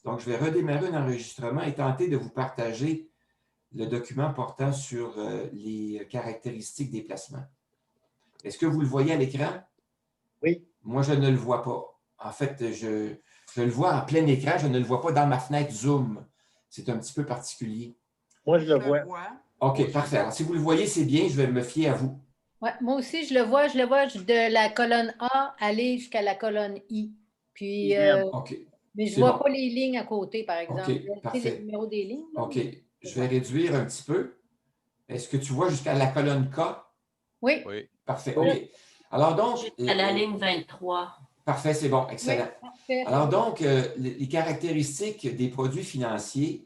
Donc, je vais redémarrer un enregistrement et tenter de vous partager le document portant sur les caractéristiques des placements. Est-ce que vous le voyez à l'écran? Oui. Moi, je ne le vois pas. En fait, je le vois en plein écran, je ne le vois pas dans ma fenêtre Zoom. C'est un petit peu particulier. Moi, je le vois. OK, parfait. Alors, si vous le voyez, c'est bien, je vais me fier à vous. Ouais, moi aussi, je le vois de la colonne A aller jusqu'à la colonne I. Puis, OK. mais je ne C'est vois bon. pas les lignes à côté, par exemple. OK, Tu sais, le parfait. numéro des lignes. Là, OK, je vais réduire un petit peu. Est-ce que tu vois jusqu'à la colonne K? Oui. Oui. Parfait, Oui. OK. Alors donc… Jusqu'à la ligne 23. Parfait, c'est bon, excellent. Oui, parfait. Alors donc, les caractéristiques des produits financiers.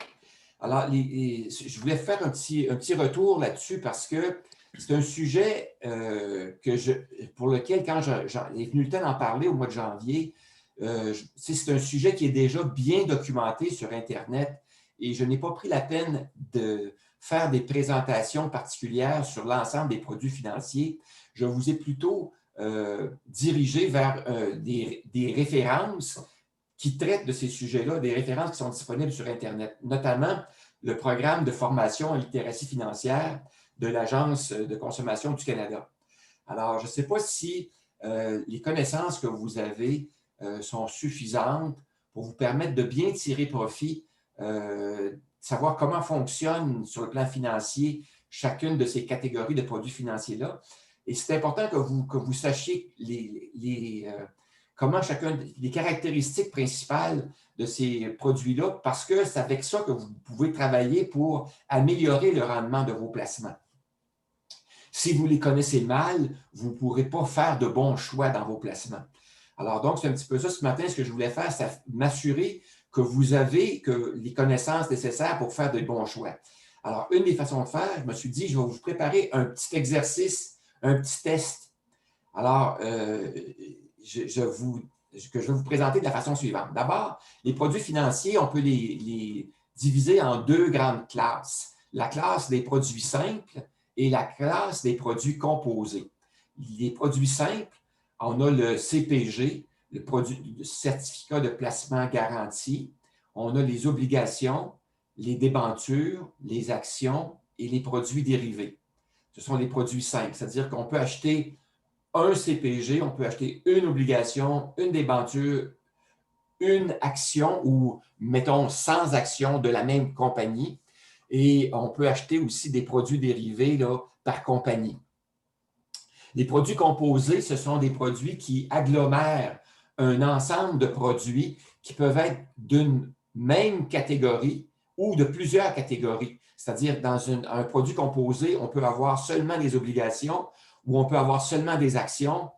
Alors, je voulais faire un petit retour là-dessus parce que c'est un sujet pour lequel, quand est venu le temps d'en parler au mois de janvier, c'est un sujet qui est déjà bien documenté sur Internet et je n'ai pas pris la peine de faire des présentations particulières sur l'ensemble des produits financiers. Je vous ai plutôt dirigé vers des références qui traitent de ces sujets-là, des références qui sont disponibles sur Internet, notamment le programme de formation en littératie financière de l'Agence de consommation du Canada. Alors, je ne sais pas si les connaissances que vous avez sont suffisantes pour vous permettre de bien tirer profit, savoir comment fonctionne sur le plan financier chacune de ces catégories de produits financiers-là. Et c'est important que vous sachiez comment les caractéristiques principales de ces produits-là, parce que c'est avec ça que vous pouvez travailler pour améliorer le rendement de vos placements. Si vous les connaissez mal, vous ne pourrez pas faire de bons choix dans vos placements. Alors donc, c'est un petit peu ça ce matin, ce que je voulais faire, c'est m'assurer que vous avez les connaissances nécessaires pour faire de bons choix. Alors, une des façons de faire, je me suis dit, je vais vous préparer un petit exercice, un petit test. Alors, que je vais vous présenter de la façon suivante. D'abord, les produits financiers, on peut les diviser en deux grandes classes. La classe des produits simples et la classe des produits composés. Les produits simples, on a le CPG, le certificat de placement garanti. On a les obligations, les débentures, les actions et les produits dérivés. Ce sont les produits simples, c'est-à-dire qu'on peut acheter un CPG, on peut acheter une obligation, une débenture, une action ou, mettons, 100 actions de la même compagnie. Et on peut acheter aussi des produits dérivés là, par compagnie. Les produits composés, ce sont des produits qui agglomèrent un ensemble de produits qui peuvent être d'une même catégorie ou de plusieurs catégories. C'est-à-dire, dans un produit composé, on peut avoir seulement des obligations ou on peut avoir seulement des actions,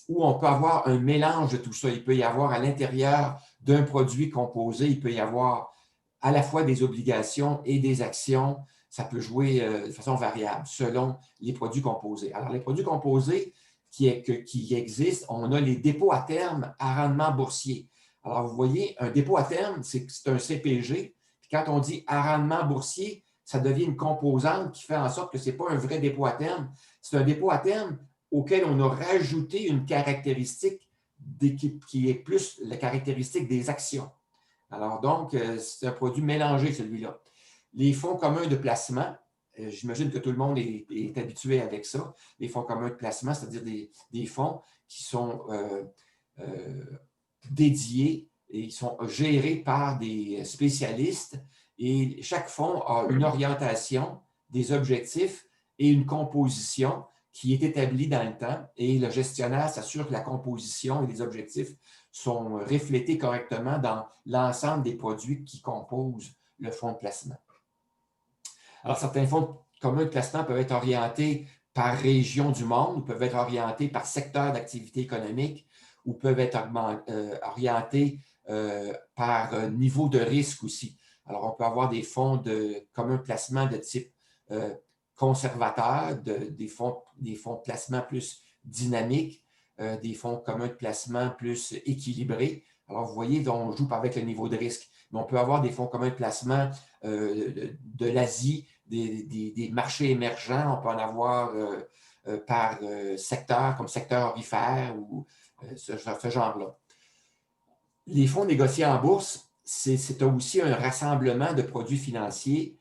ou on peut avoir un mélange de tout ça. Il peut y avoir à l'intérieur d'un produit composé, il peut y avoir à la fois des obligations et des actions. Ça peut jouer de façon variable selon les produits composés. Alors, les produits composés qui existent, on a les dépôts à terme à rendement boursier. Alors, vous voyez, un dépôt à terme, c'est un CPG. Puis quand on dit à rendement boursier, ça devient une composante qui fait en sorte que ce n'est pas un vrai dépôt à terme. C'est un dépôt à terme auquel on a rajouté une caractéristique qui est plus la caractéristique des actions. Alors donc, c'est un produit mélangé, celui-là. Les fonds communs de placement, j'imagine que tout le monde est habitué avec ça. Les fonds communs de placement, c'est-à-dire des fonds qui sont dédiés et ils sont gérés par des spécialistes. Et chaque fonds a une orientation, des objectifs et une composition qui est établie dans le temps. Et le gestionnaire s'assure que la composition et les objectifs sont reflétés correctement dans l'ensemble des produits qui composent le fonds de placement. Alors, certains fonds communs de placement peuvent être orientés par région du monde, ou peuvent être orientés par secteur d'activité économique, ou peuvent être orientés par niveau de risque aussi. Alors, on peut avoir des fonds communs de placement de type conservateur, des fonds de placement plus dynamiques, des fonds communs de placement plus équilibrés. Alors, vous voyez, on joue avec le niveau de risque. Mais on peut avoir des fonds communs de placement de l'Asie, des marchés émergents. On peut en avoir par secteur, comme secteur aurifère ou ce genre-là. Les fonds négociés en bourse, c'est aussi un rassemblement de produits financiers.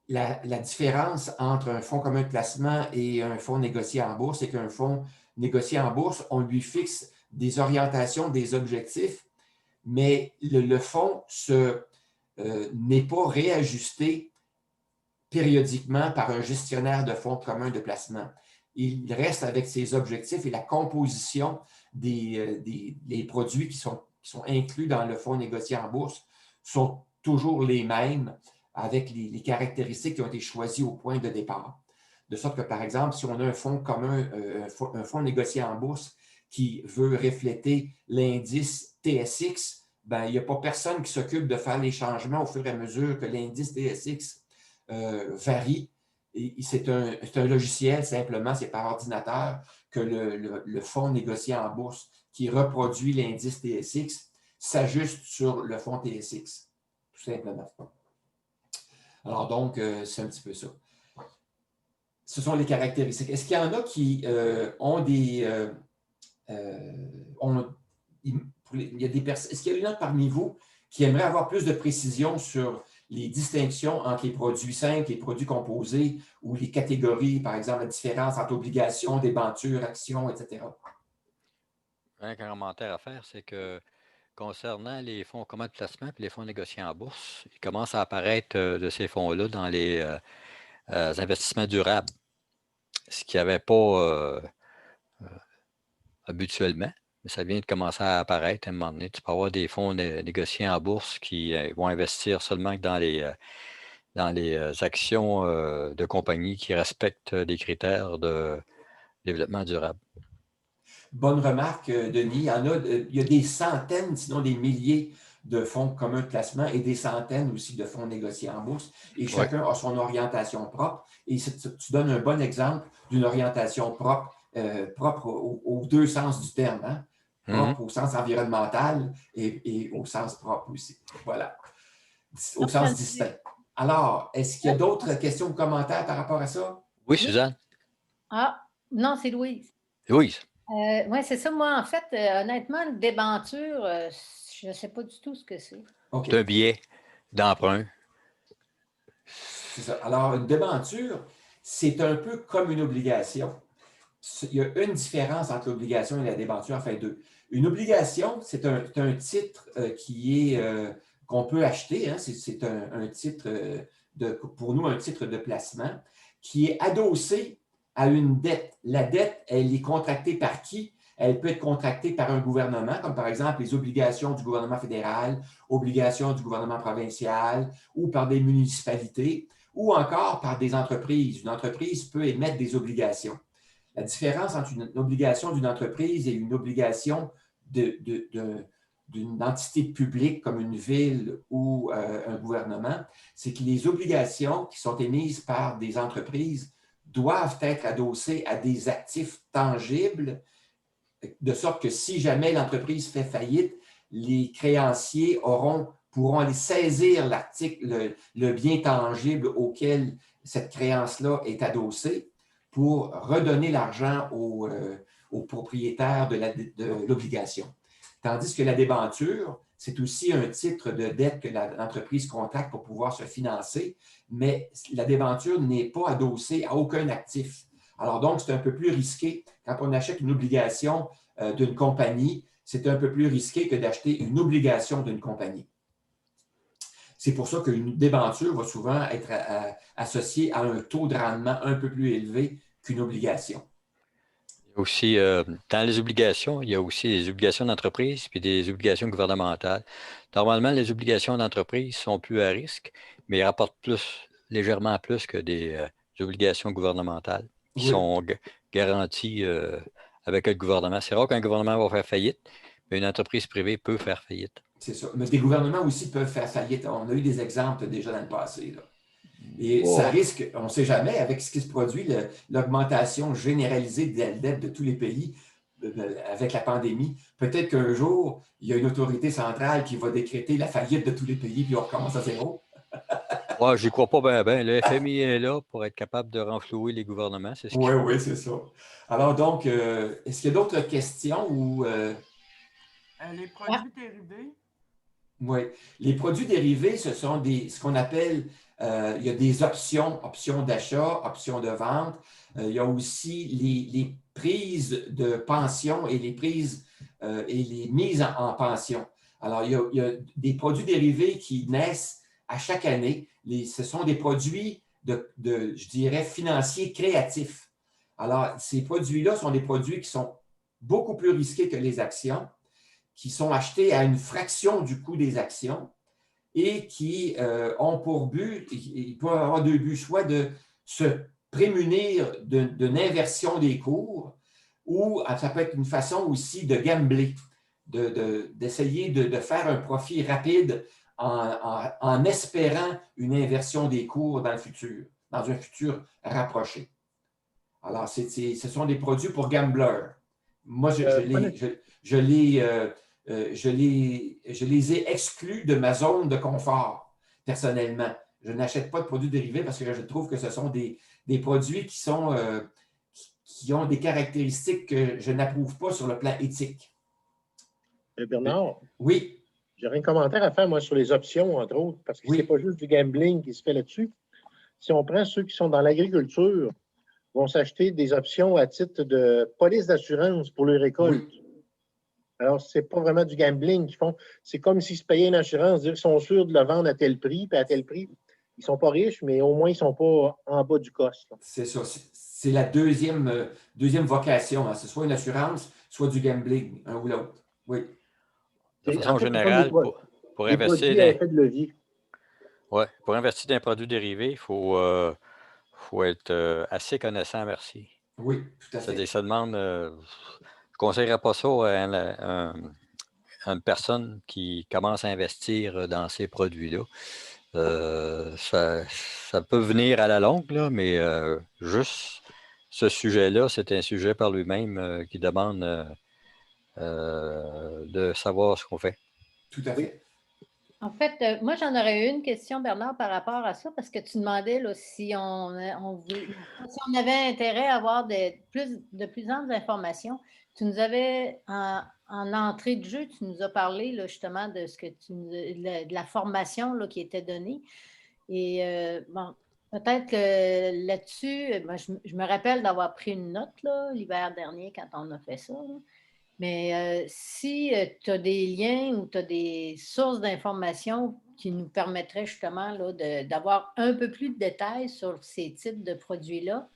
La différence entre un fonds commun de placement et un fonds négocié en bourse, c'est qu'un fonds négocié en bourse, on lui fixe des orientations, des objectifs, mais le fonds n'est pas réajusté périodiquement par un gestionnaire de fonds communs de placement. Il reste avec ses objectifs et la composition des produits qui sont inclus dans le fonds négocié en bourse sont toujours les mêmes avec les caractéristiques qui ont été choisies au point de départ. De sorte que, par exemple, si on a un fonds commun, un fonds négocié en bourse qui veut refléter l'indice TSX, ben, il n'y a pas personne qui s'occupe de faire les changements au fur et à mesure que l'indice TSX varie. C'est un logiciel, simplement, c'est par ordinateur que le fonds négocié en bourse qui reproduit l'indice TSX s'ajuste sur le fonds TSX, tout simplement. Alors donc, c'est un petit peu ça. Ce sont les caractéristiques. Est-ce qu'il y en a qui ont des... Est-ce qu'il y en a parmi vous qui aimeraient avoir plus de précision sur les distinctions entre les produits simples, les produits composés ou les catégories, par exemple, la différence entre obligations, débentures, actions, etc.? Un commentaire à faire, c'est que concernant les fonds communs de placement et les fonds négociés en bourse, il commence à apparaître de ces fonds-là dans les investissements durables, ce qu'il n'y avait pas habituellement, mais ça vient de commencer à apparaître à un moment donné. Tu peux avoir des fonds négociés en bourse qui vont investir seulement dans les actions de compagnies qui respectent des critères de développement durable. Bonne remarque, Denis. Il y a des centaines, sinon des milliers de fonds communs de placement et des centaines aussi de fonds négociés en bourse. Et chacun a son orientation propre. Et tu donnes un bon exemple d'une orientation propre aux deux sens du terme. Hein? Propre au sens environnemental et au sens propre aussi. Voilà. Au sens distinct. Alors, est-ce qu'il y a d'autres questions ou commentaires par rapport à ça? Oui, Suzanne. Ah, non, c'est Louise. Louise. Oui, c'est ça. Moi, en fait, honnêtement, une débenture, je ne sais pas du tout ce que c'est. Okay. C'est un billet d'emprunt. C'est ça. Alors, une débenture, c'est un peu comme une obligation. Il y a une différence entre l'obligation et la débenture, enfin deux. Une obligation, c'est un titre qu'on peut acheter. Hein, c'est un titre, pour nous, un titre de placement qui est adossé à une dette. La dette, elle est contractée par qui? Elle peut être contractée par un gouvernement, comme par exemple les obligations du gouvernement fédéral, obligations du gouvernement provincial, ou par des municipalités, ou encore par des entreprises. Une entreprise peut émettre des obligations. La différence entre une obligation d'une entreprise et une obligation d'une entité publique comme une ville ou un gouvernement, c'est que les obligations qui sont émises par des entreprises doivent être adossées à des actifs tangibles, de sorte que si jamais l'entreprise fait faillite, les créanciers pourront aller saisir le bien tangible auquel cette créance-là est adossée pour redonner l'argent au propriétaire de l'obligation. Tandis que la débenture, c'est aussi un titre de dette que l'entreprise contracte pour pouvoir se financer, mais la débenture n'est pas adossée à aucun actif. Alors donc, c'est un peu plus risqué. Quand on achète une obligation d'une compagnie, c'est un peu plus risqué que d'acheter une obligation d'une compagnie. C'est pour ça qu'une débenture va souvent être associée à un taux de rendement un peu plus élevé qu'une obligation. Aussi, dans les obligations, il y a aussi des obligations d'entreprise puis des obligations gouvernementales. Normalement, les obligations d'entreprise sont plus à risque, mais ils rapportent légèrement plus que des obligations gouvernementales qui sont garanties avec le gouvernement. C'est rare qu'un gouvernement va faire faillite, mais une entreprise privée peut faire faillite. C'est ça. Mais des gouvernements aussi peuvent faire faillite. On a eu des exemples déjà dans le passé, là. Et ça risque, on ne sait jamais, avec ce qui se produit, l'augmentation généralisée de la dette de tous les pays avec la pandémie. Peut-être qu'un jour, il y a une autorité centrale qui va décréter la faillite de tous les pays, puis on recommence à zéro. Moi, je n'y crois pas bien. Le FMI est là pour être capable de renflouer les gouvernements. Oui, c'est ça. Alors donc, est-ce qu'il y a d'autres questions ou... Les produits dérivés? Oui. Les produits dérivés, ce sont ce qu'on appelle, il y a des options d'achat, options de vente. Il y a aussi les prises de pension et les prises et les mises en pension. Alors, il y a des produits dérivés qui naissent à chaque année. Ce sont des produits je dirais, financiers créatifs. Alors, ces produits-là sont des produits qui sont beaucoup plus risqués que les actions, qui sont achetés à une fraction du coût des actions et qui ont pour but, ils peuvent avoir deux buts, soit de se prémunir d'une inversion des cours, ou ça peut être une façon aussi de gambler, d'essayer de faire un profit rapide en espérant une inversion des cours dans le futur, dans un futur rapproché. Alors, ce sont des produits pour gamblers. Moi, je les ai exclus de ma zone de confort, personnellement. Je n'achète pas de produits dérivés parce que je trouve que ce sont des produits qui ont des caractéristiques que je n'approuve pas sur le plan éthique. Bernard, Oui. j'aurais un commentaire à faire, moi, sur les options, entre autres, parce que Oui. c'est pas juste du gambling qui se fait là-dessus. Si on prend ceux qui sont dans l'agriculture, vont s'acheter des options à titre de police d'assurance pour leur récolte. Oui. Alors, c'est pas vraiment du gambling qu'ils font. C'est comme s'ils se payaient une assurance, dire qu'ils sont sûrs de le vendre à tel prix, puis à tel prix. Ils sont pas riches, mais au moins, ils sont pas en bas du cost. C'est ça. C'est la deuxième vocation. Hein. C'est soit une assurance, soit du gambling, un ou l'autre. Oui. De En façon fait, générale, pour des investir produits à effet de levier. Ouais, pour investir dans un produit dérivé, il faut être assez connaissant, merci. Oui, tout à C'est-à-dire, fait. ça demande. Je ne conseillerais pas ça à une personne qui commence à investir dans ces produits-là. Ça peut venir à la longue, là, mais juste ce sujet-là, c'est un sujet par lui-même qui demande de savoir ce qu'on fait. Tout à fait. En fait, moi, j'en aurais une question, Bernard, par rapport à ça, parce que tu demandais là, si on avait intérêt à avoir de plus amples informations. Tu nous avais, en entrée de jeu, tu nous as parlé là, justement de ce que de la formation là, qui était donnée. Et bon, peut-être que là-dessus, moi, je me rappelle d'avoir pris une note l'hiver dernier quand on a fait ça. Là. Mais si tu as des liens ou tu as des sources d'informations qui nous permettraient justement là, d'avoir un peu plus de détails sur ces types de produits-là,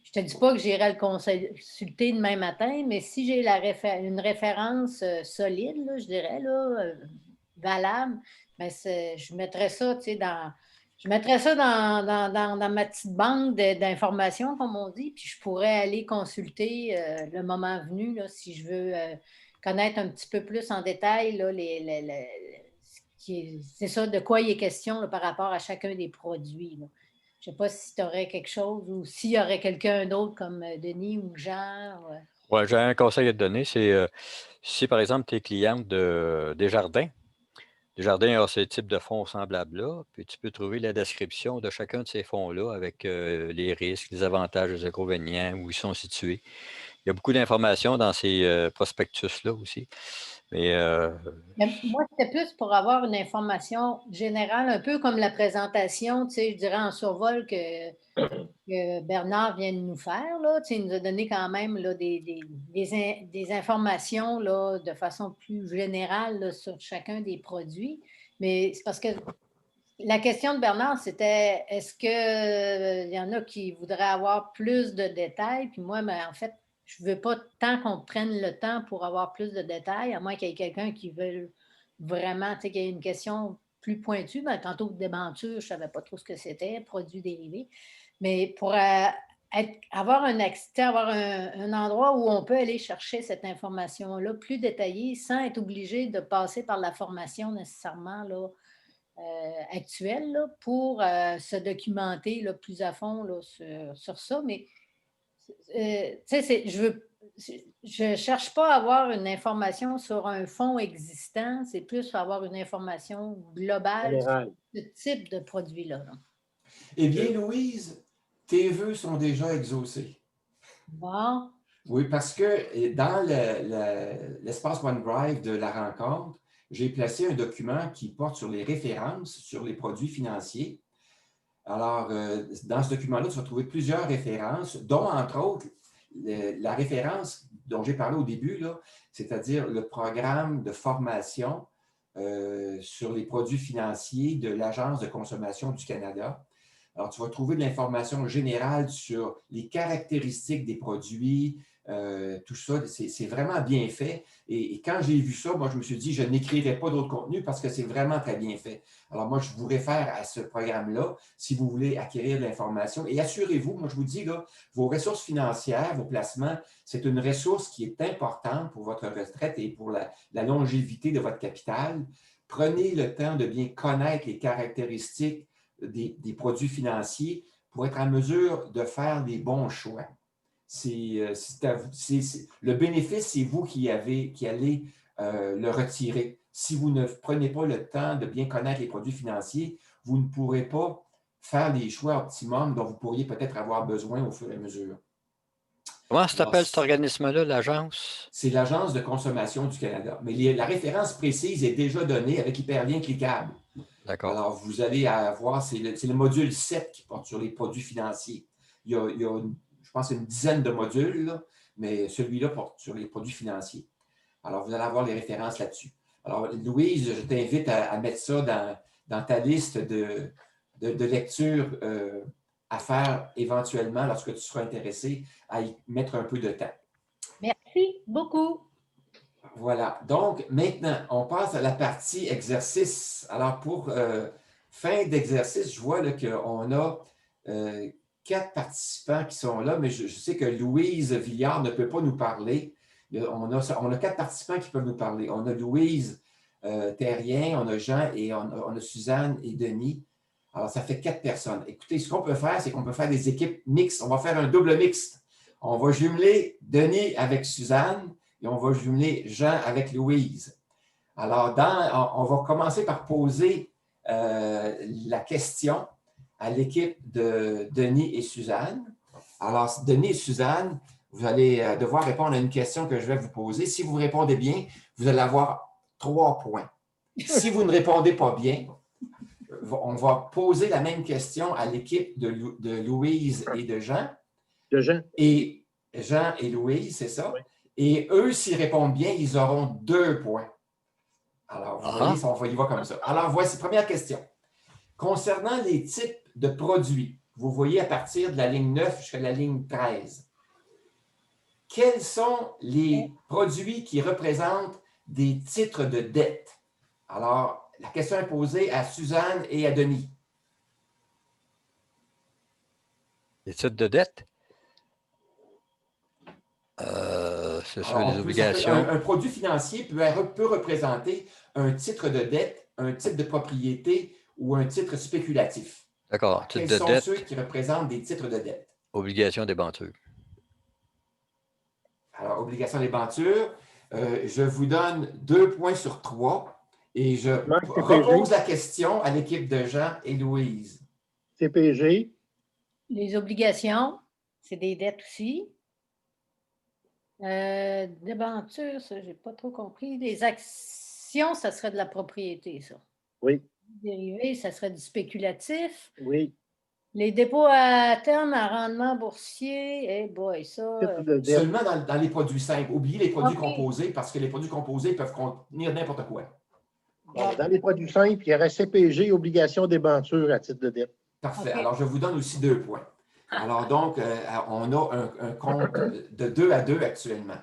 je ne te dis pas que j'irai le consulter demain matin, mais si j'ai une référence solide, là, je dirais, là, valable, ben je mettrais ça dans Je mettrais ça dans ma petite banque d'informations, comme on dit, puis je pourrais aller consulter le moment venu, là, si je veux connaître un petit peu plus en détail là, c'est ça, de quoi il est question là, par rapport à chacun des produits. Là. Je ne sais pas si tu aurais quelque chose ou s'il y aurait quelqu'un d'autre comme Denis ou Jean. Ouais, j'ai un conseil à te donner, c'est si par exemple tu es cliente de Desjardins, Desjardins a ces types de fonds semblables-là, puis tu peux trouver la description de chacun de ces fonds-là avec les risques, les avantages, les inconvénients, où ils sont situés. Il y a beaucoup d'informations dans ces prospectus-là aussi. Mais Moi, c'était plus pour avoir une information générale, un peu comme la présentation, tu sais, je dirais en survol que Bernard vient de nous faire. Là. Tu sais, il nous a donné quand même là, des informations là, de façon plus générale là, sur chacun des produits. Mais c'est parce que la question de Bernard, c'était est-ce qu'il y en a qui voudraient avoir plus de détails? Puis moi, ben, en fait, je ne veux pas tant qu'on prenne le temps pour avoir plus de détails, à moins qu'il y ait quelqu'un qui veut vraiment, tu sais, qu'il y ait une question plus pointue. Ben, tantôt, débenture, je ne savais pas trop ce que c'était, produits dérivés. Mais pour avoir un endroit où on peut aller chercher cette information-là plus détaillée sans être obligé de passer par la formation nécessairement là, actuelle là, pour se documenter là, plus à fond là, sur ça. Mais tu sais, je ne cherche pas à avoir une information sur un fonds existant, c'est plus avoir une information globale Général. sur ce type de produit-là. Là. Eh bien, Louise, tes vœux sont déjà exaucés. Bon. Oui, parce que dans l'espace OneDrive de la rencontre, j'ai placé un document qui porte sur les références sur les produits financiers. Alors, dans ce document-là, tu vas trouver plusieurs références, dont, entre autres, la référence dont j'ai parlé au début, c'est-à-dire le programme de formation sur les produits financiers de l'Agence de consommation du Canada. Alors, tu vas trouver de l'information générale sur les caractéristiques des produits, tout ça. C'est vraiment bien fait. Et quand j'ai vu ça, moi, je me suis dit, je n'écrirai pas d'autres contenus parce que c'est vraiment très bien fait. Alors, moi, je vous réfère à ce programme-là si vous voulez acquérir de l'information. Et assurez-vous, moi, je vous dis, là, vos ressources financières, vos placements, c'est une ressource qui est importante pour votre retraite et pour la longévité de votre capital. Prenez le temps de bien connaître les caractéristiques des produits financiers pour être en mesure de faire des bons choix. Le bénéfice, c'est vous qui allez le retirer. Si vous ne prenez pas le temps de bien connaître les produits financiers, vous ne pourrez pas faire les choix optimums dont vous pourriez peut-être avoir besoin au fur et à mesure. Comment s'appelle cet organisme-là, l'agence? C'est l'Agence de consommation du Canada. Mais la référence précise est déjà donnée avec hyperlien cliquable. D'accord. Alors, vous allez avoir, c'est le module 7 qui porte sur les produits financiers. Il y a je pense, une dizaine de modules, là, mais celui-là porte sur les produits financiers. Alors, vous allez avoir les références là-dessus. Alors, Louise, je t'invite à mettre ça dans ta liste de lecture à faire éventuellement lorsque tu seras intéressé à y mettre un peu de temps. Merci beaucoup. Voilà. Donc, maintenant, on passe à la partie exercice. Alors, pour fin d'exercice, je vois qu'on a 4 participants qui sont là, mais je sais que Louise Villard ne peut pas nous parler. On a 4 participants qui peuvent nous parler. On a Louise Terrien, on a Jean et on a Suzanne et Denis. Alors, ça fait 4 personnes. Écoutez, ce qu'on peut faire, c'est qu'on peut faire des équipes mixtes. On va faire un double mixte. On va jumeler Denis avec Suzanne et on va jumeler Jean avec Louise. Alors, on va commencer par poser la question à l'équipe de Denis et Suzanne. Alors, Denis et Suzanne, vous allez devoir répondre à une question que je vais vous poser. Si vous répondez bien, vous allez avoir 3 points. Si vous ne répondez pas bien, on va poser la même question à l'équipe de Louise et de Jean. De Jean. Et Jean et Louise, c'est ça. Oui. Et eux, s'ils répondent bien, ils auront 2 points. Alors, vous voyez, on y va comme ça. Alors, voici la première question. Concernant les types de produits, vous voyez à partir de la ligne 9 jusqu'à la ligne 13, quels sont les produits qui représentent des titres de dette? Alors, la question est posée à Suzanne et à Denis. Les titres de dette? C'est sur les obligations. Un produit financier peut représenter un titre de dette, un titre de propriété ou un titre spéculatif. D'accord. Quels sont ceux qui représentent des titres de dette? Obligations débenture. Alors, obligation débenture, je vous donne 2 points sur 3 et je repose la question à l'équipe de Jean et Louise. CPG. Les obligations, c'est des dettes aussi. Débenture, ça, je n'ai pas trop compris. Les actions, ça serait de la propriété, ça. Oui. Dérivés, ça serait du spéculatif. Oui. Les dépôts à terme à rendement boursier, boy, ça. Seulement dans les produits simples. Oubliez les produits composés parce que les produits composés peuvent contenir n'importe quoi. Bon, dans les produits simples, il y aurait CPG, obligation d'ébenture à titre de dette. Parfait. Alors, je vous donne aussi 2 points. Alors, donc, on a un compte de 2 à 2 actuellement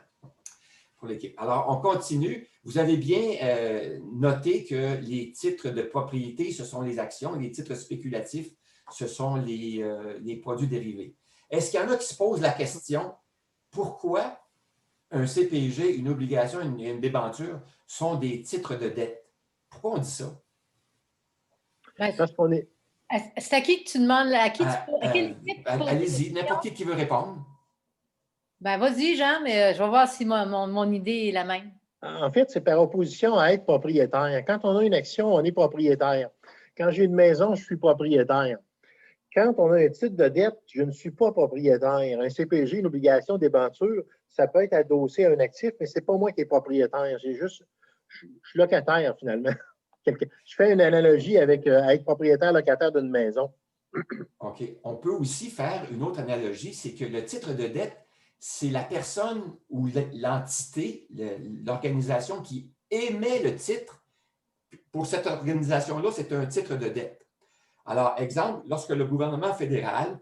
pour l'équipe. Alors, on continue. Vous avez bien noté que les titres de propriété, ce sont les actions. Les titres spéculatifs, ce sont les produits dérivés. Est-ce qu'il y en a qui se posent la question, pourquoi un CPG, une obligation, une débenture sont des titres de dette? Pourquoi on dit ça? Parce qu'on est... C'est à qui que tu demandes? À quelle équipe? Allez-y, n'importe qui veut répondre. Ben, vas-y, Jean, mais je vais voir si mon idée est la même. En fait, c'est par opposition à être propriétaire. Quand on a une action, on est propriétaire. Quand j'ai une maison, je suis propriétaire. Quand on a un titre de dette, je ne suis pas propriétaire. Un CPG, une obligation d'ébenture, ça peut être adossé à un actif, mais ce n'est pas moi qui est propriétaire. J'ai juste Je suis locataire, finalement. Je fais une analogie avec être propriétaire locataire d'une maison. OK. On peut aussi faire une autre analogie, c'est que le titre de dette, c'est la personne ou l'entité, l'organisation qui émet le titre. Pour cette organisation-là, c'est un titre de dette. Alors, exemple, lorsque le gouvernement fédéral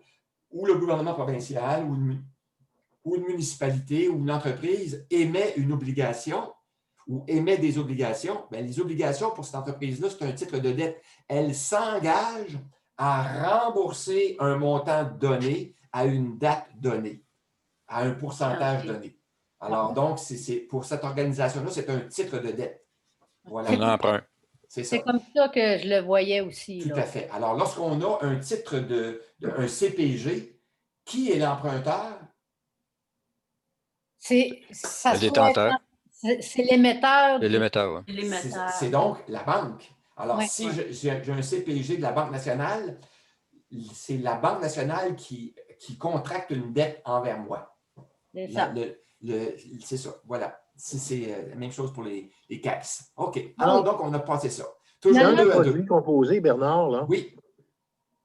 ou le gouvernement provincial ou une municipalité ou une entreprise émet une obligation ou émet des obligations, bien, les obligations pour cette entreprise-là, c'est un titre de dette. Elle s'engage à rembourser un montant donné à une date donnée, à un pourcentage donné. Alors, donc, pour cette organisation-là, c'est un titre de dette. Voilà. Un emprunt. C'est ça. C'est comme ça que je le voyais aussi. Tout là. à fait. Alors, lorsqu'on a un titre un CPG, qui est l'emprunteur? Ça Le détenteur. C'est l'émetteur. C'est l'émetteur, oui. C'est donc la banque. Alors, Ouais, si ouais. j'ai un CPG de la Banque nationale, c'est la Banque nationale qui contracte une dette envers moi. C'est ça. C'est ça, voilà. C'est la même chose pour les CACs. OK. Ah Alors, oui. donc, on a passé ça. Dans Toujours les 2 à 2. produits composés, Bernard, là, Oui,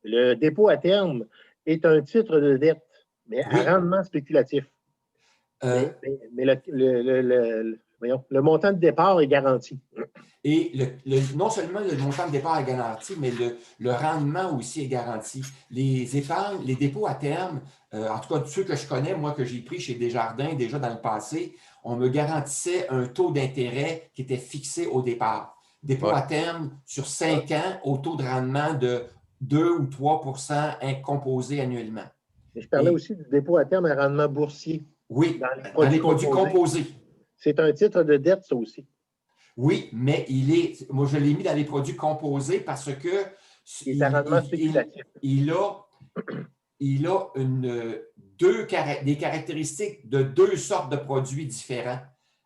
le dépôt à terme est un titre de dette, mais Oui. à rendement spéculatif. euh, Mais le montant de départ est garanti. et non seulement le montant de départ est garanti, mais le rendement aussi est garanti. Les épargnes, les dépôts à terme, en tout cas ceux que je connais, moi que j'ai pris chez Desjardins déjà dans le passé, on me garantissait un taux d'intérêt qui était fixé au départ. Dépôt Ouais. à terme sur 5 ans au taux de rendement de 2 ou 3 composé annuellement. Et je parlais Et- aussi du dépôt à terme à rendement boursier. Oui, Dans les dans les produits composés. C'est un titre de dette, ça aussi. Oui, mais moi je l'ai mis dans les produits composés parce que Il est à rendement spéculatif. il a des caractéristiques de 2 sortes de produits différents.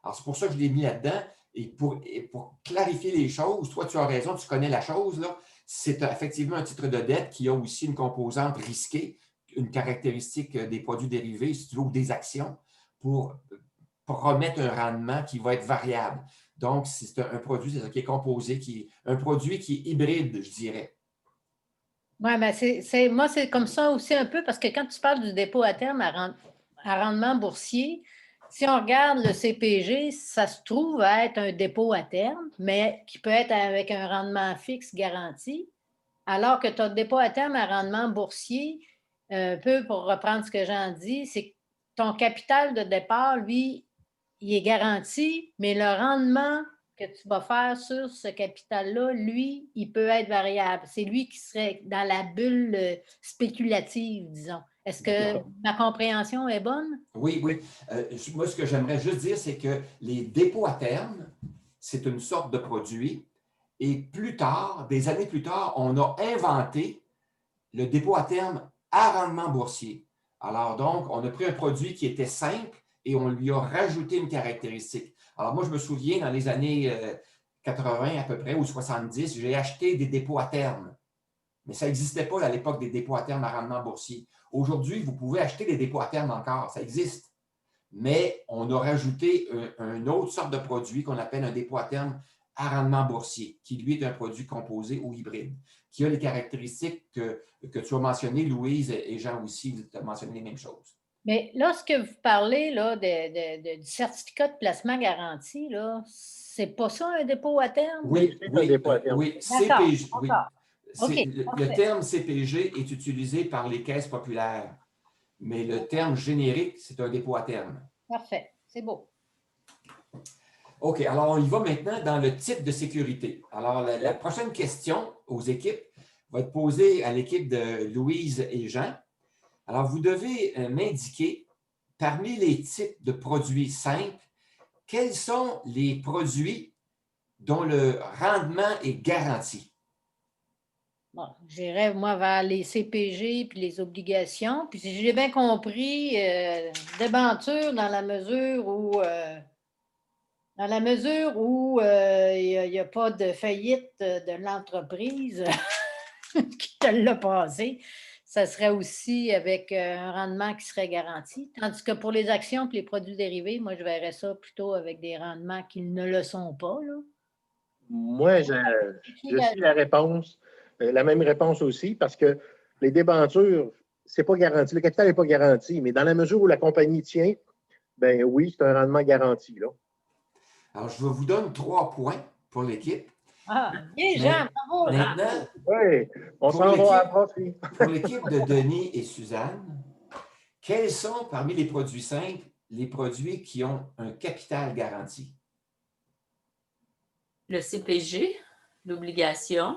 Alors, c'est pour ça que je l'ai mis là-dedans. Et pour clarifier les choses, toi, tu as raison, tu connais la chose, là. C'est effectivement un titre de dette qui a aussi une composante risquée, une caractéristique des produits dérivés, si tu veux, ou des actions, pour promettre un rendement qui va être variable. Donc, c'est un produit qui est composé, un produit qui est hybride, je dirais. Oui, ben moi, c'est comme ça aussi un peu, parce que quand tu parles du dépôt à terme à rendement boursier, si on regarde le CPG, ça se trouve à être un dépôt à terme, mais qui peut être avec un rendement fixe garanti, alors que ton dépôt à terme à rendement boursier, un peu pour reprendre ce que j'en dis, c'est que ton capital de départ, lui, il est garanti, mais le rendement que tu vas faire sur ce capital-là, lui, il peut être variable. C'est lui qui serait dans la bulle spéculative, disons. Est-ce que ma compréhension est bonne? Oui, oui. Moi, ce que j'aimerais juste dire, c'est que les dépôts à terme, c'est une sorte de produit. Et plus tard, des années plus tard, on a inventé le dépôt à terme à rendement boursier. Alors donc, on a pris un produit qui était simple et on lui a rajouté une caractéristique. Alors moi, je me souviens, dans les années 80 à peu près, ou 70, j'ai acheté des dépôts à terme. Mais ça n'existait pas à l'époque des dépôts à terme à rendement boursier. Aujourd'hui, vous pouvez acheter des dépôts à terme encore, ça existe. Mais on a rajouté une autre sorte de produit qu'on appelle un dépôt à terme à rendement boursier, qui lui est un produit composé ou hybride, qui a les caractéristiques que tu as mentionnées, Louise et Jean aussi, tu as mentionné les mêmes choses. Mais lorsque vous parlez là, du certificat de placement garanti, là, c'est pas ça un dépôt à terme? Oui, c'est un dépôt à terme. oui, D'accord, CPG, oui. d'accord. OK, Le parfait. terme CPG est utilisé par les caisses populaires, mais le terme générique, c'est un dépôt à terme. Parfait, c'est beau. OK, alors on y va maintenant dans le type de sécurité. Alors, la prochaine question aux équipes va être posée à l'équipe de Louise et Jean. Alors, vous devez m'indiquer, parmi les types de produits simples, quels sont les produits dont le rendement est garanti? Bon, j'irais, moi, vers les CPG puis les obligations. Puis si j'ai bien compris, débenture dans la mesure où il n'y a pas de faillite de l'entreprise qui te l'a passé, ça serait aussi avec un rendement qui serait garanti. Tandis que pour les actions et les produits dérivés, moi, je verrais ça plutôt avec des rendements qui ne le sont pas, là. Moi, je suis la réponse, la même réponse aussi, parce que les débentures, c'est pas garanti. Le capital n'est pas garanti, mais dans la mesure où la compagnie tient, ben oui, c'est un rendement garanti, là. Alors, je vous donne 3 points pour l'équipe. Ah, bien, Mais- Jean, bravo! Maintenant, Oui, on Pour s'en va l'équipe- à profit. pour l'équipe de Denis et Suzanne, quels sont parmi les produits simples les produits qui ont un capital garanti? Le CPG, l'obligation,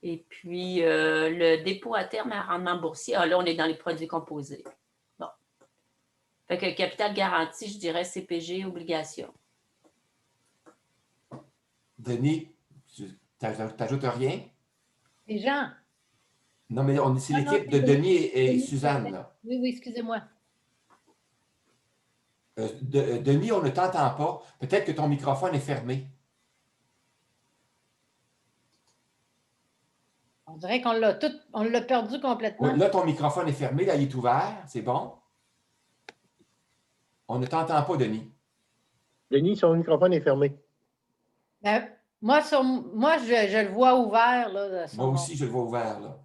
et puis le dépôt à terme à rendement boursier. Ah, là, on est dans les produits composés. Bon. Fait que capital garanti, je dirais CPG, obligation. Denis, tu n'ajoutes rien? Et Jean? Non, mais c'est Non, non, l'équipe de c'est Denis et Denis, Suzanne, là. Oui, oui, excusez-moi. Denis, on ne t'entend pas. Peut-être que ton microphone est fermé. On dirait qu'on l'a perdu complètement. Oui, là, ton microphone est fermé. Là, il est ouvert. C'est bon. On ne t'entend pas, Denis. Denis, son microphone est fermé. Ben, moi, je le vois ouvert. Là, Moi aussi, je le vois ouvert, là.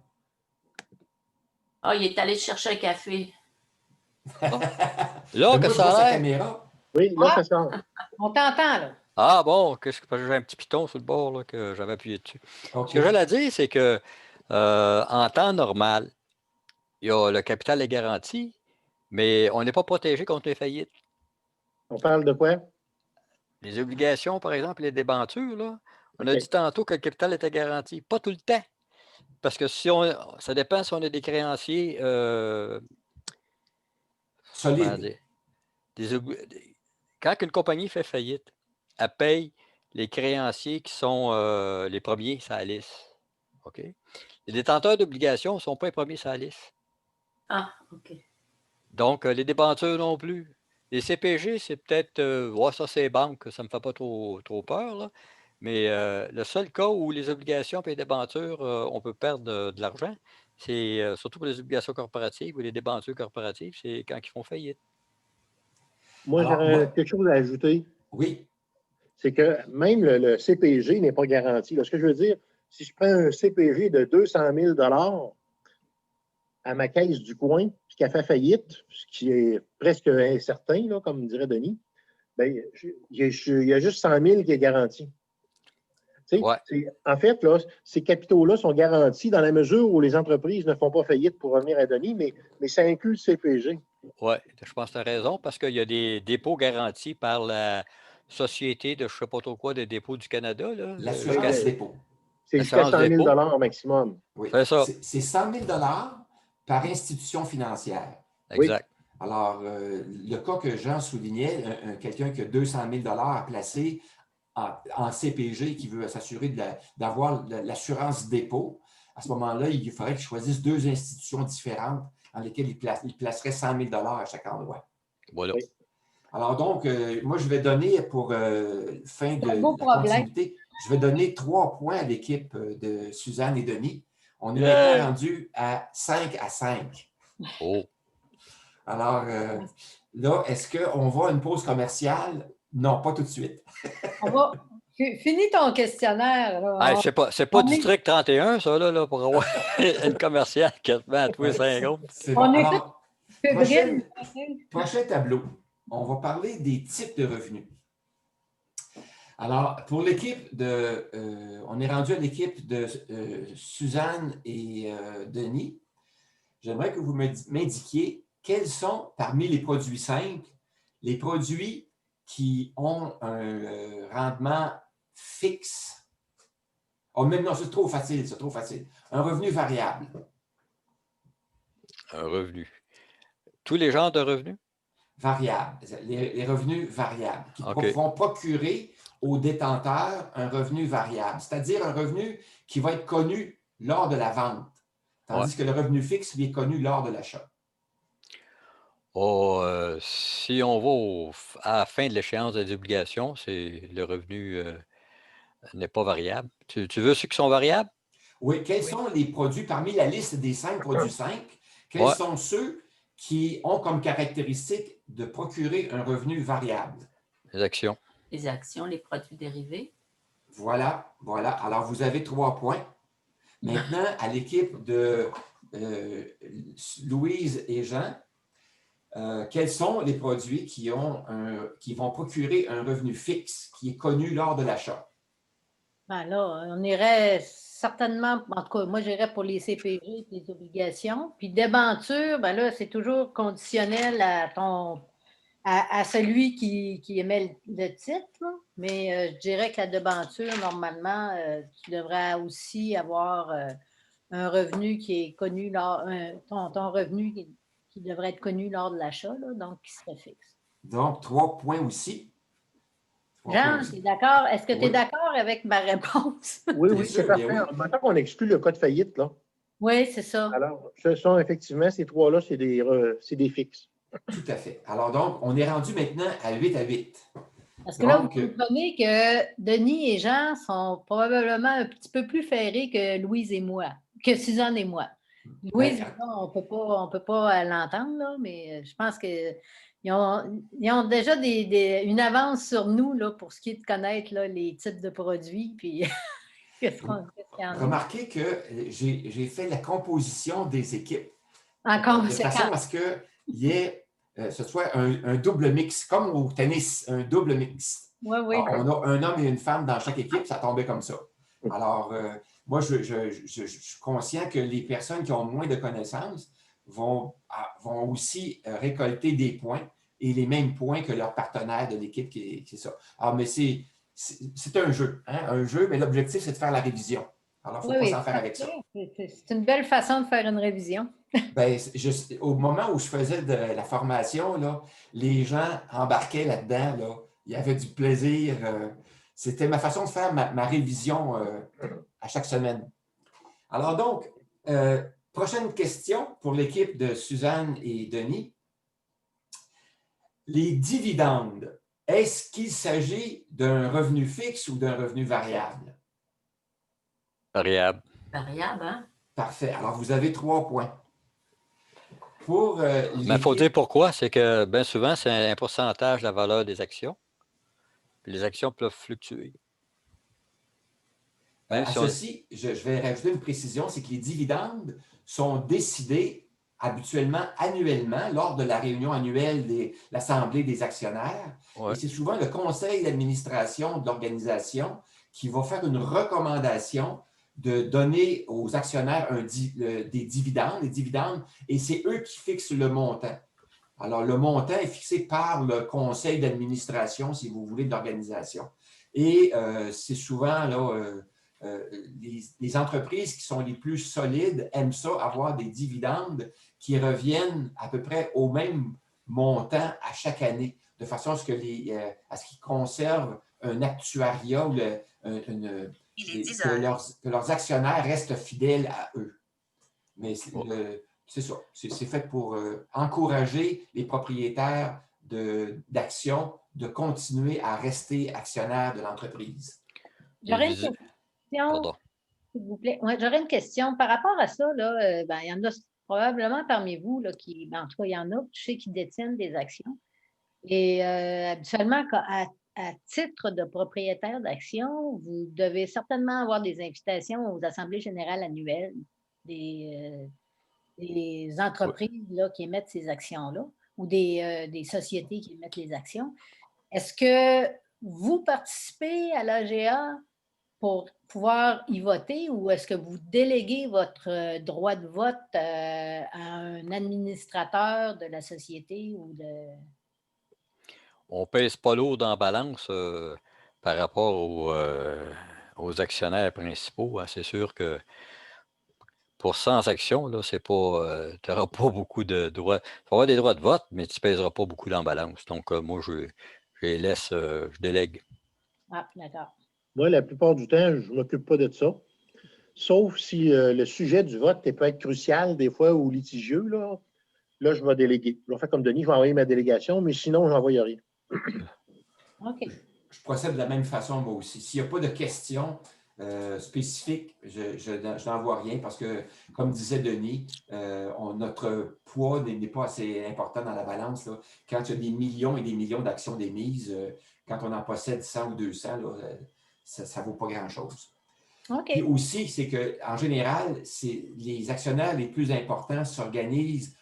Ah, il est allé chercher un café. Là, Mais moi, que je ça vois sa a l'air. caméra. Oui, là, ça sort. On t'entend, là. Ah bon, qu'est-ce que j'ai un petit piton sur le bord là, que j'avais appuyé dessus. OK. Ce que j'allais dire, c'est que en temps normal, il y a le capital est garanti, mais on n'est pas protégé contre les faillites. On parle de quoi? Les obligations, par exemple, les débentures, là, on a OK. dit tantôt que le capital était garanti. Pas tout le temps. Parce que ça dépend si on a des créanciers comment Solide. dire, quand une compagnie fait faillite, elle paye les créanciers qui sont les premiers sur la liste. OK? Les détenteurs d'obligations ne sont pas les premiers sur la liste. Ah, OK. Donc, les débentures non plus. Les CPG, c'est peut-être, ça c'est les banques, ça ne me fait pas trop peur, là. Mais le seul cas où les obligations et les débentures, on peut perdre de l'argent, c'est surtout pour les obligations corporatives ou les débentures corporatives, c'est quand ils font faillite. Moi, Alors, j'aurais moi- quelque chose à ajouter. Oui. C'est que même le CPG n'est pas garanti. Là, ce que je veux dire, si je prends un CPG de 200 000 à ma caisse du coin, puis qu'elle fait faillite, ce qui est presque incertain, là, comme dirait Denis, bien, il y a juste 100 000 qui est garanti. Tu sais, Ouais. en fait, là, ces capitaux-là sont garantis dans la mesure où les entreprises ne font pas faillite, pour revenir à Denis, mais ça inclut le CPG. Oui, je pense que tu as raison parce qu'il y a des dépôts garantis par la Société de je ne sais pas trop quoi des dépôts du Canada. Là, L'assurance dépôt. C'est jusqu'à l'assurance 100 000 dépôt. au maximum. Oui. C'est ça. C'est 100 000 par institution financière. Exact. Alors, le cas que Jean soulignait, quelqu'un qui a 200 000 à placer en CPG qui veut s'assurer d'avoir l'assurance dépôt, à ce moment-là, il faudrait qu'il choisisse 2 institutions différentes dans lesquelles il placerait 100 000 à chaque endroit. Voilà. Oui. Alors donc, moi, je vais donner pour fin de Un beau la problème. continuité, je vais donner 3 points à l'équipe de Suzanne et Denis. On est Yeah. maintenant rendu à 5-5. Oh. Alors, là, est-ce qu'on va à une pause commerciale? Non, pas tout de suite. On va. Finis ton questionnaire. Là. Hey, c'est pas on est- District 31, ça, là, pour avoir une commerciale quasiment à tous les 5 secondes. C'est On bon. est Alors, fébrile. prochain tableau, on va parler des types de revenus. Alors, pour l'équipe on est rendu à l'équipe de Suzanne et Denis. J'aimerais que vous m'indiquiez quels sont, parmi les produits simples, les produits qui ont un rendement fixe. Oh, même non, c'est trop facile, c'est trop facile. Un revenu variable. Un revenu. Tous les genres de revenus? Variable. Les revenus variables qui OK. vont procurer aux détenteurs un revenu variable, c'est-à-dire un revenu qui va être connu lors de la vente, tandis que le revenu fixe lui est connu lors de l'achat. Oh, si on va à la fin de l'échéance des obligations, c'est le revenu n'est pas variable. Tu veux ceux qui sont variables? Oui, quels sont les produits, parmi la liste des 5 produits 5, quels Ouais. sont ceux qui ont comme caractéristique de procurer un revenu variable? Les actions. Les actions, les produits dérivés. Voilà, voilà. Alors, vous avez 3 points. Maintenant, à l'équipe de Louise et Jean, quels sont les produits qui vont procurer un revenu fixe qui est connu lors de l'achat? Ben là, on irait certainement, en tout cas, moi j'irais pour les CPG et les obligations. Puis débenture, ben là, c'est toujours conditionnel à celui qui émet le titre. Là. Mais je dirais que la débenture, normalement, tu devrais aussi avoir un revenu qui est connu ton revenu qui devrait être connu lors de l'achat, donc qui serait fixe. Donc, 3 points aussi. Jean, tu es d'accord? Est-ce que tu es Oui. d'accord avec ma réponse? Oui, Bien oui, sûr, c'est bien parfait. oui. Maintenant qu'on exclut le cas de faillite, là. Oui, c'est ça. Alors, ce sont effectivement, ces trois-là, c'est des fixes. Tout à fait. Alors donc, on est rendu maintenant à 8 à 8. Parce que là, vous Donc, comprenez que Denis et Jean sont probablement un petit peu plus ferrés que Louise et moi, que Suzanne et moi. Louise et moi, on peut pas l'entendre, là, mais je pense qu'ils ont déjà une avance sur nous là, pour ce qui est de connaître là, les types de produits. Puis qu'est-ce qu'il y en a. remarquez que j'ai fait la composition des équipes En de conséquence. façon à ce ce soit un double mix, comme au tennis, un double mix. Oui, oui. Alors, on a un homme et une femme dans chaque équipe, ça tombait comme ça. Alors, moi, je suis conscient que les personnes qui ont moins de connaissances vont aussi récolter des points et les mêmes points que leur partenaire de l'équipe qui est ça. Alors, mais c'est un jeu, hein, un jeu, mais l'objectif, c'est de faire la révision. Alors, il ne faut pas s'en faire avec ça. C'est une belle façon de faire une révision. Ben, au moment où je faisais de la formation, là, les gens embarquaient là-dedans. Là. Il y avait du plaisir. C'était ma façon de faire ma révision à chaque semaine. Alors donc, prochaine question pour l'équipe de Suzanne et Denis. Les dividendes, est-ce qu'il s'agit d'un revenu fixe ou d'un revenu variable? Variable. Variable, hein? Parfait. Alors, vous avez 3 points. Mais il faut dire pourquoi, c'est que bien souvent, c'est un pourcentage de la valeur des actions. Puis les actions peuvent fluctuer. À ceci, je vais rajouter une précision, c'est que les dividendes sont décidés habituellement annuellement lors de la réunion annuelle de l'Assemblée des actionnaires. Ouais. Et c'est souvent le conseil d'administration de l'organisation qui va faire une recommandation de donner aux actionnaires des dividendes, et c'est eux qui fixent le montant. Alors, le montant est fixé par le conseil d'administration, si vous voulez, de l'organisation. Et c'est souvent là, les entreprises qui sont les plus solides aiment ça, avoir des dividendes qui reviennent à peu près au même montant à chaque année, de façon à ce qu'ils conservent un actuariat ou que leurs actionnaires restent fidèles à eux. Mais c'est ça. C'est fait pour encourager les propriétaires d'actions de continuer à rester actionnaires de l'entreprise. J'aurais une question, s'il vous plaît. Ouais, j'aurais une question par rapport à ça. Là, il y en a probablement parmi vous là, en tout cas, il y en a, je sais, qui détiennent des actions. Et habituellement, à titre de propriétaire d'actions, vous devez certainement avoir des invitations aux assemblées générales annuelles des entreprises là, qui émettent ces actions-là ou des sociétés qui émettent les actions. Est-ce que vous participez à l'AGA pour pouvoir y voter ou est-ce que vous déléguez votre droit de vote à un administrateur de la société ou de... On ne pèse pas lourd dans la balance par rapport aux actionnaires principaux. Hein. C'est sûr que pour 100 actions, tu n'auras pas beaucoup de droits. Tu vas avoir des droits de vote, mais tu ne pèseras pas beaucoup dans la balance. Donc, moi, je délègue. Ah, d'accord. Moi, la plupart du temps, je ne m'occupe pas de ça. Sauf si le sujet du vote peut être crucial, des fois, ou litigieux. Là, je vais déléguer. Je vais faire comme Denis, je vais envoyer ma délégation, mais sinon, je n'envoie rien. OK. Je procède de la même façon, moi aussi. S'il n'y a pas de questions, spécifique, je n'en vois rien parce que, comme disait Denis, notre poids n'est pas assez important dans la balance. Là. Quand il y a des millions et des millions d'actions d'émises, quand on en possède 100 ou 200, là, ça ne vaut pas grand-chose. OK. Et aussi, c'est qu'en général, les actionnaires les plus importants s'organisent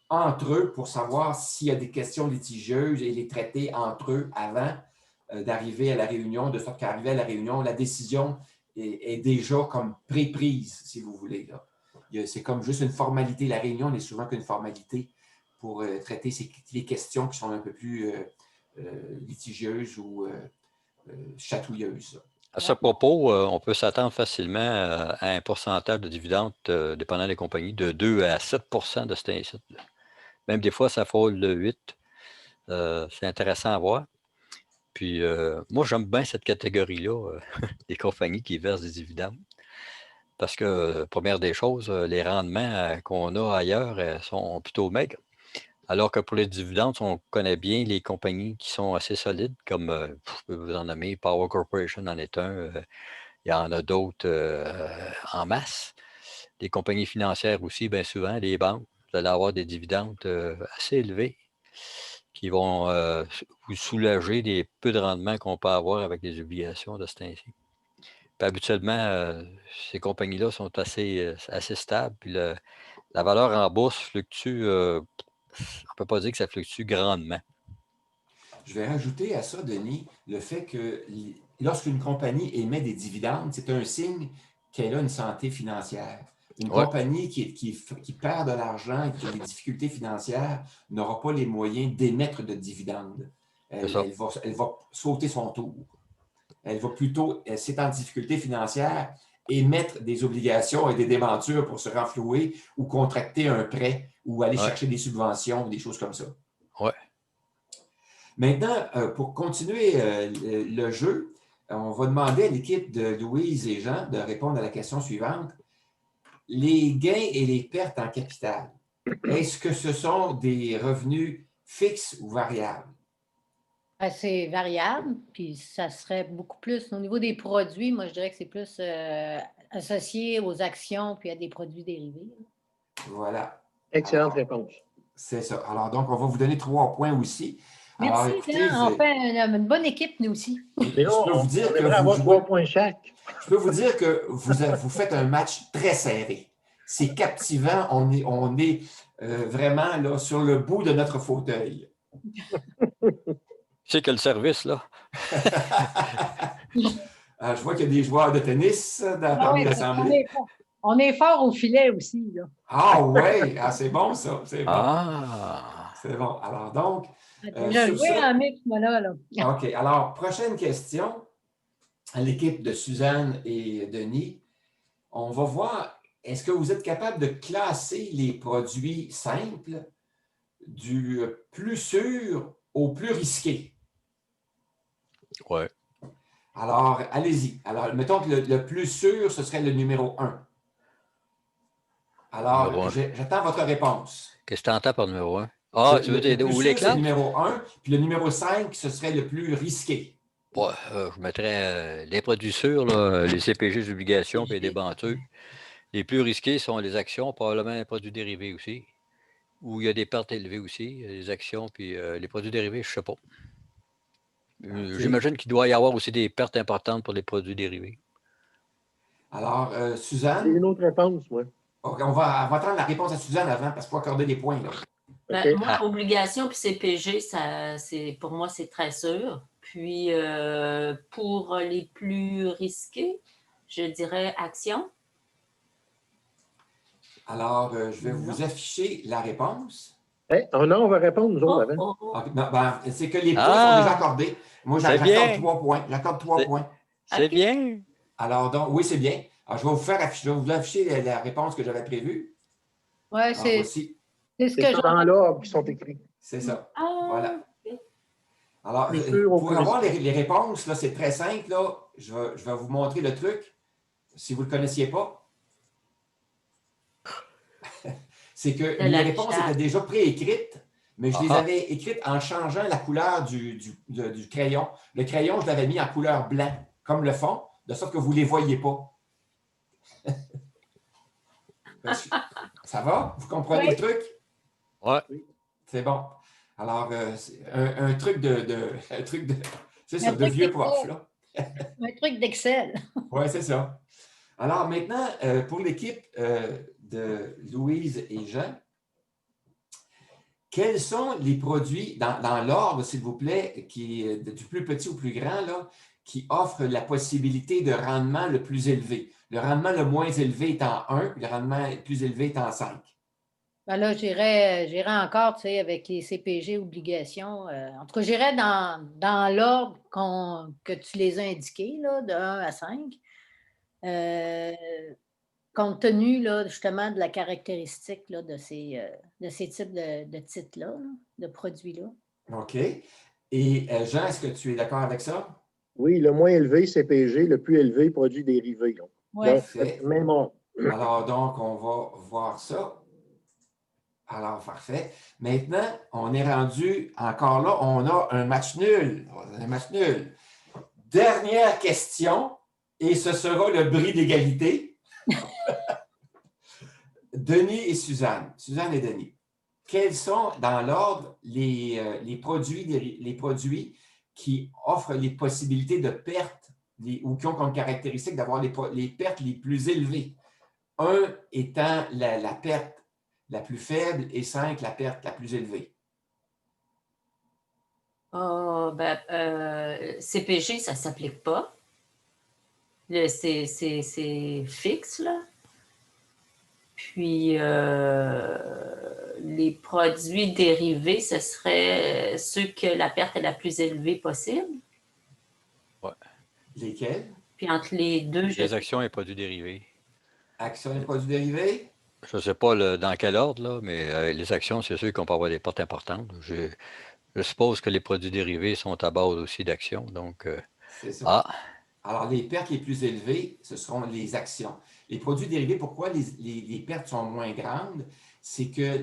entre eux pour savoir s'il y a des questions litigieuses et les traiter entre eux avant d'arriver à la réunion, de sorte qu'arriver à la réunion, la décision est déjà comme pré-prise, si vous voulez. C'est comme juste une formalité. La réunion n'est souvent qu'une formalité pour traiter les questions qui sont un peu plus litigieuses ou chatouilleuses. À ce propos, on peut s'attendre facilement à un pourcentage de dividendes, dépendant des compagnies, de 2 à 7 de cet incite. Même des fois, ça frôle le 8. C'est intéressant à voir. Puis, moi, j'aime bien cette catégorie-là, des compagnies qui versent des dividendes. Parce que, première des choses, les rendements qu'on a ailleurs sont plutôt maigres. Alors que pour les dividendes, on connaît bien les compagnies qui sont assez solides, comme je peux vous en nommer, Power Corporation en est un. Il y en a d'autres en masse. Les compagnies financières aussi, bien souvent, les banques, vous allez avoir des dividendes assez élevés qui vont vous soulager des peu de rendement qu'on peut avoir avec les obligations de ce temps-ci. Puis habituellement, ces compagnies-là sont assez stables. Puis la valeur en bourse fluctue, on ne peut pas dire que ça fluctue grandement. Je vais rajouter à ça, Denis, le fait que lorsqu'une compagnie émet des dividendes, c'est un signe qu'elle a une santé financière. Une compagnie qui perd de l'argent et qui a des difficultés financières n'aura pas les moyens d'émettre de dividendes. Elle va sauter son tour. Elle va plutôt, si c'est en difficulté financière, émettre des obligations et des débentures pour se renflouer ou contracter un prêt ou aller chercher des subventions ou des choses comme ça. Oui. Maintenant, pour continuer le jeu, on va demander à l'équipe de Louise et Jean de répondre à la question suivante. Les gains et les pertes en capital, est-ce que ce sont des revenus fixes ou variables? C'est variable, puis ça serait beaucoup plus au niveau des produits. Moi, je dirais que c'est plus associé aux actions puis à des produits dérivés. Voilà. Excellente réponse. C'est ça. Alors, donc, on va vous donner 3 points aussi. Merci, alors, écoutez, on fait une bonne équipe, nous aussi. Mais non, je peux vous dire on que devrait avoir 3 points chaque. Je peux vous dire que vous faites un match très serré. C'est captivant. On est vraiment là, sur le bout de notre fauteuil. C'est que le service, là. Je vois qu'il y a des joueurs de tennis parmi l'Assemblée. On est fort au filet aussi. Là. Ah oui, c'est bon ça. C'est bon. Ah! C'est bon. Alors donc. J'ai joué en mix, moi là. OK. Alors, prochaine question à l'équipe de Suzanne et Denis. On va voir, est-ce que vous êtes capable de classer les produits simples du plus sûr au plus risqué? Oui. Alors, allez-y. Alors, mettons que le plus sûr, ce serait le numéro 1. Alors, j'attends votre réponse. Qu'est-ce que tu entends par numéro 1? Ah, tu veux dire où les classes? C'est le numéro 1, puis le numéro 5, ce serait le plus risqué. Ouais, je mettrais les produits sûrs, là, les CPG, les obligations, puis les débentures. Les plus risqués sont les actions, probablement les produits dérivés aussi, où il y a des pertes élevées aussi, les actions, puis les produits dérivés, je ne sais pas. J'imagine qu'il doit y avoir aussi des pertes importantes pour les produits dérivés. Alors, Suzanne? J'ai une autre réponse, moi. On va attendre la réponse à Suzanne avant, parce qu'il faut accorder des points. Là. Ben, moi, obligations puis CPG, pour moi, c'est très sûr. Puis, pour les plus risqués, je dirais actions. Alors, je vais vous afficher la réponse. Non, on va répondre, nous autres, avant. C'est que les points sont déjà accordés. Moi, j'accorde 3 points. J'accorde 3 points. C'est bien. Alors, donc, oui, c'est bien. Alors, je vais vous afficher la réponse que j'avais prévue. Oui, c'est ce que dans l'ordre qui sont écrits. C'est ça. Voilà. Alors, pour avoir les réponses, là, c'est très simple. Là. Je vais vous montrer le truc. Si vous ne le connaissiez pas, c'est que les réponses étaient déjà préécrites, mais je les avais écrites en changeant la couleur du crayon. Le crayon, je l'avais mis en couleur blanc, comme le fond. de sorte que vous ne les voyez pas. Ça va? Vous comprenez le truc? Ouais. C'est bon. Alors, c'est un truc c'est ça, Un de truc vieux d'Excel. prof, là. Un truc d'Excel. Oui, c'est ça. Alors maintenant, pour l'équipe de Louise et Jean, quels sont les produits, dans l'ordre, s'il vous plaît, qui est du plus petit au plus grand, là, qui offrent la possibilité de rendement le plus élevé? Le rendement le moins élevé est en 1, puis le rendement le plus élevé est en 5. Ben là, j'irais encore, tu sais, avec les CPG obligations. En tout cas, j'irais dans l'ordre que tu les as indiqués, là, de 1 à 5. Compte tenu, là, justement, de la caractéristique là, de ces types de titres-là, là, de produits-là. OK. Et Jean, est-ce que tu es d'accord avec ça? Oui, le moins élevé, CPG, le plus élevé, produit dérivé. Oui. Parfait. Même ordre. Alors, donc, on va voir ça. Alors, parfait. Maintenant, on est rendu, encore là, on a un match nul. Un match nul. Dernière question, et ce sera le bris d'égalité. Denis et Suzanne. Suzanne et Denis. Quels sont, dans l'ordre, les produits qui offrent les possibilités de perte ou qui ont comme caractéristique d'avoir les pertes les plus élevées? 1 étant la perte la plus faible et 5 la perte la plus élevée. CPG, ça ne s'applique pas. C'est fixe, là. Puis, les produits dérivés, ce serait ceux que la perte est la plus élevée possible. Ouais. Lesquels? Puis, entre les deux, Les actions et produits dérivés. Actions et produits dérivés? Je ne sais pas dans quel ordre, là, mais les actions, c'est sûr qu'on peut avoir des pertes importantes. Je suppose que les produits dérivés sont à base aussi d'actions. Donc, c'est ça. Ah, Alors, les pertes les plus élevées, ce seront les actions. Les produits dérivés, pourquoi les pertes sont moins grandes? C'est que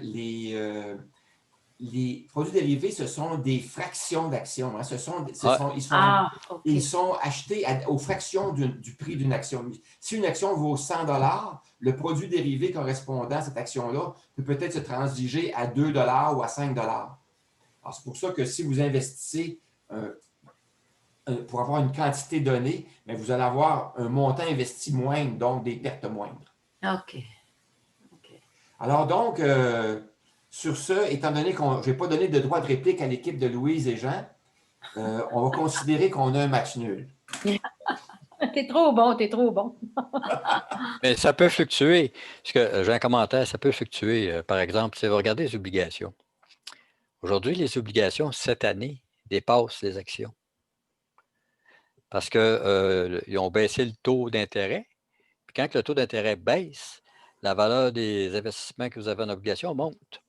les produits dérivés, ce sont des fractions d'actions. Hein. Ils sont achetés aux fractions du prix d'une action. Si une action vaut 100 $, le produit dérivé correspondant à cette action-là peut peut-être se transiger à 2 $ ou à 5 $. Alors, c'est pour ça que si vous investissez pour avoir une quantité donnée, mais vous allez avoir un montant investi moindre, donc des pertes moindres. OK. Alors donc, sur ce, étant donné que je n'ai pas donné de droit de réplique à l'équipe de Louise et Jean, on va considérer qu'on a un match nul. T'es trop bon, t'es trop bon. mais ça peut fluctuer. Parce que j'ai un commentaire, ça peut fluctuer. Par exemple, si vous regardez les obligations. Aujourd'hui, les obligations, cette année, dépassent les actions. Parce qu'ils ont baissé le taux d'intérêt. Puis quand le taux d'intérêt baisse, la valeur des investissements que vous avez en obligation monte.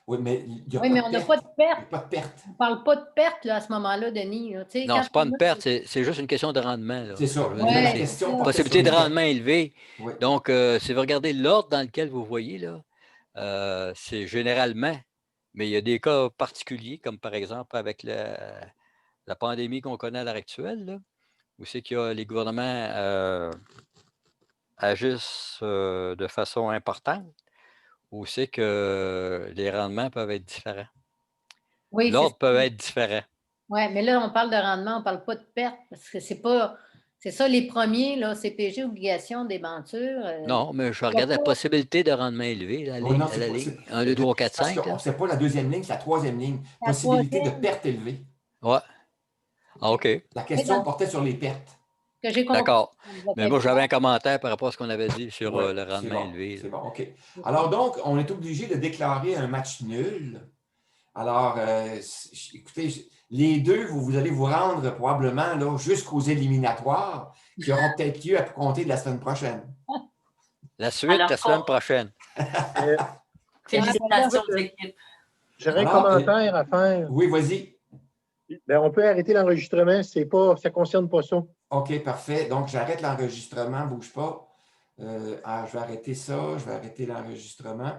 Oui, mais on n'a pas de perte. Pas de perte. On ne parle pas de perte là, à ce moment-là, Denis. Là. Non, ce n'est pas une perte, c'est juste une question de rendement. Là. C'est ça. La question possibilité de rendement élevée. Oui. Donc, si vous regardez l'ordre dans lequel vous voyez, là, c'est généralement, mais il y a des cas particuliers, comme par exemple avec la pandémie qu'on connaît à l'heure actuelle, là, où c'est que les gouvernements agissent de façon importante, où c'est que les rendements peuvent être différents. Oui, l'ordre peut être différent. Oui, mais là, on parle de rendement, on ne parle pas de perte, parce que c'est ça les premiers, là, CPG, obligations, débenture. Non, mais je regarde la possibilité de rendement élevé, la ligne. 1, 2, 3, 4, 5. Ce n'est pas la deuxième ligne, c'est la troisième ligne. Possibilité de perte élevée. Oui. Ah, OK. La question portait sur les pertes. D'accord. Mais moi, j'avais un commentaire par rapport à ce qu'on avait dit sur le rendement élevé. C'est bon, OK. Alors donc, on est obligé de déclarer un match nul. Alors, écoutez, les deux, vous allez vous rendre probablement là, jusqu'aux éliminatoires qui auront peut-être lieu à compter de la semaine prochaine. La suite, la semaine prochaine. Félicitations aux équipes. J'aurais un commentaire à faire. Oui, vas-y. Ben, on peut arrêter l'enregistrement, ça ne concerne pas ça. OK, parfait. Donc, j'arrête l'enregistrement, bouge pas. Je vais arrêter ça, je vais arrêter l'enregistrement.